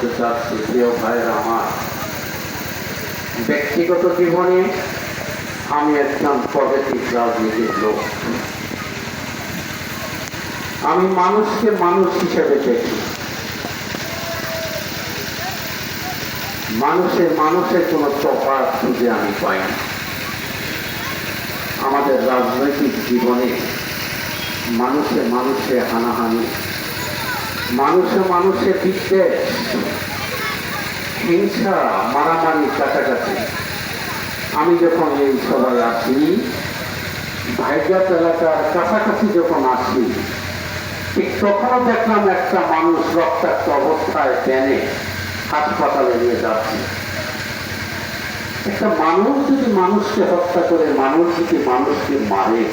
বলতে চাচ্ছি, প্রিয় ভাইয়ের আমার, ব্যক্তিগত জীবনে আমি একজন পজিটিভ রাজনীতির লোক। আমি মানুষকে মানুষ হিসেবে দেখি। মানুষের কোনো তফাৎ খুঁজে আমি পাই না। আমাদের রাজনৈতিক জীবনে মানুষে হানাহানি, মানুষে বিদ্বেষ, হিংসা, মারামারি, কাটাকাটি। আমি যখন এই সবাই আসি, ভাইজাত এলাকার কাছাকাছি যখন আসি, ঠিক তখনও দেখলাম একটা মানুষ রক্তাক্ত অবস্থায় টেনে হাসপাতালে নিয়ে যাচ্ছে। একটা মানুষ যদি মানুষকে হত্যা করে, মানুষ যদি মানুষকে মারে,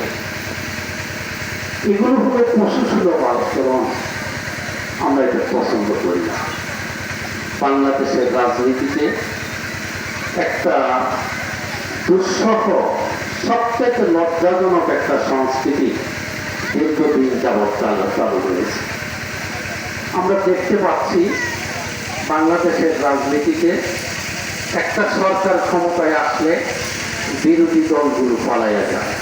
এগুলো হলো পশুসুলভ আচরণ। আমরা এটা পছন্দ করি না। বাংলাদেশের রাজনীতিতে একটা দুঃসহ, সবথেকে লজ্জাজনক একটা সংস্কৃতি দীর্ঘদিন যাবৎ চালু রয়েছে। আমরা দেখতে পাচ্ছি বাংলাদেশের রাজনীতিতে একটা সরকার ক্ষমতায় আসলে বিরোধী দলগুলো পালাইয়া যায়,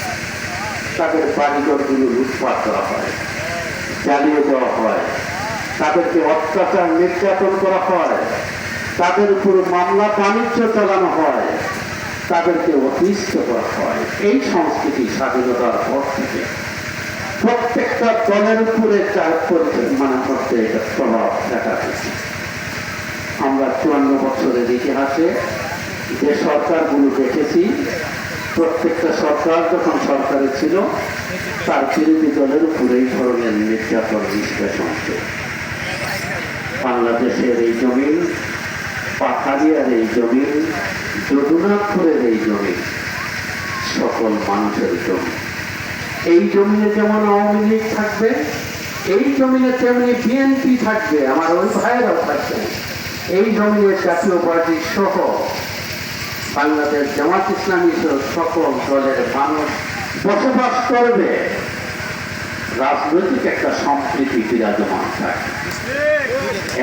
তাদের বাড়িঘরগুলো লুটপাট করা হয়, জ্বালিয়ে দেওয়া হয়, তাদেরকে অত্যাচার নির্যাতন করা হয়, তাদের উপর মামলা বাণিজ্য চালানো হয়, তাদেরকে অতিষ্ঠ করা হয়। এই সংস্কৃতি স্বাধীনতার পর থেকে প্রত্যেকটা দলের উপরে এটা প্রভাব দেখা দিচ্ছে। আমরা 54 বছরের ইতিহাসে যে সরকারগুলো দেখেছি, প্রত্যেকটা সরকার যখন সরকারে ছিল, তার বিরোধী দলের উপরে এই ধরনের নির্যাতন নিষ্পেষণ ছিল। বাংলাদেশের এই জমিন, পাথারিয়ার এই জমিন, যদুনাথপুরের এই জমিন সকল মানুষের জমি। এই জমিনে যেমন আওয়ামী লীগ থাকবে, এই জমিনে তেমনি বিএনপি থাকবে, আমার ওই ভাইয়েরাও থাকবে। এই জমিনে জাতীয় পার্টি সহ বাংলাদেশ জামাত ইসলামী সকল দলের মানুষ বসবাস করবে। রাজনৈতিক একটা সম্প্রীতি বিরাজমান থাকবে।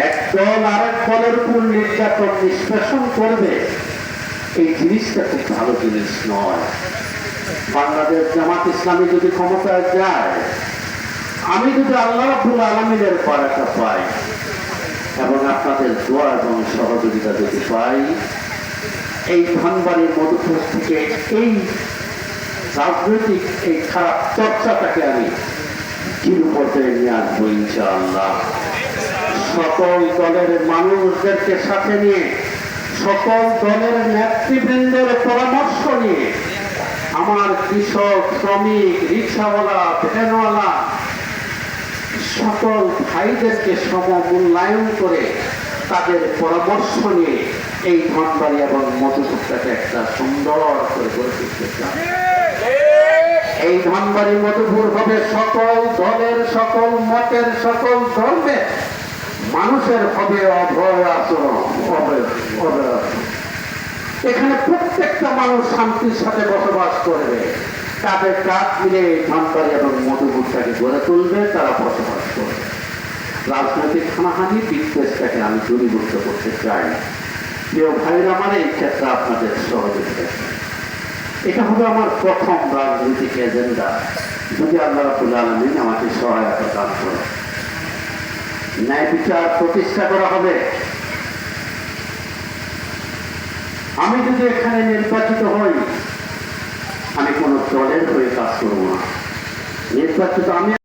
এক দল আরেক দলের উপর নির্যাতন নিষ্পেষণ করবে, এই জিনিসটা খুব ভালো জিনিস নয়। বাংলাদেশ জামাত ইসলামী যদি ক্ষমতায় যায়, আমি যদি আল্লাহ রাব্বুল আলামিনের বারাকা পাই এবং আপনাদের দোয়া এবং সহযোগিতা যদি পাই, এই ধনবাড়ির মধুপুর থেকে এই রাজনৈতিক এই খারাপ চর্চাটাকে আমি জিরো পর্যায়ে নিয়ে আসবো ইনশাআল্লাহ। সকল দলের মানুষদেরকে সাথে নিয়ে, সকল দলের নেতৃবৃন্দের পরামর্শ নিয়ে আমার কৃষক, শ্রমিক, রিক্সাওয়ালা, ভ্যানওয়ালা সকল ভাইদেরকে সমমূল্যায়ন করে তাদের পরামর্শ নিয়ে এই ধনবাড়ি এবং মধুপুরটাকে একটা সুন্দর করে গড়ে তুলতে চাই। এই ধনবাড়ি মধুপুর হবে সকল দলের, সকল মতের, সকল ধর্মের মানুষের হবে অভয় আচরণ। এখানে প্রত্যেকটা মানুষ শান্তির সাথে বসবাস করবে, তাদের কাজ মিলে ধনবাড়ি এবং মধুপুরটাকে গড়ে তুলবে, তারা বসবাস করবে। রাজনৈতিক হানাহানি, বিদ্বেষটাকে আমি দূরীভূত করতে চাই। প্রিয় ভাইরা, আমার এই ক্ষেত্রে আপনাদের সহযোগিতা, এটা হবে আমার প্রথম রাজনৈতিক এজেন্ডা, যদি আল্লাহ রাব্বুল আলামিন আমাকে সহায়তা দান করে। ন্যায় বিচার প্রতিষ্ঠা করা হবে। আমি যদি এখানে নির্বাচিত হই, আমি কোনো দলের হয়ে কাজ করবো না। নির্বাচিত আমি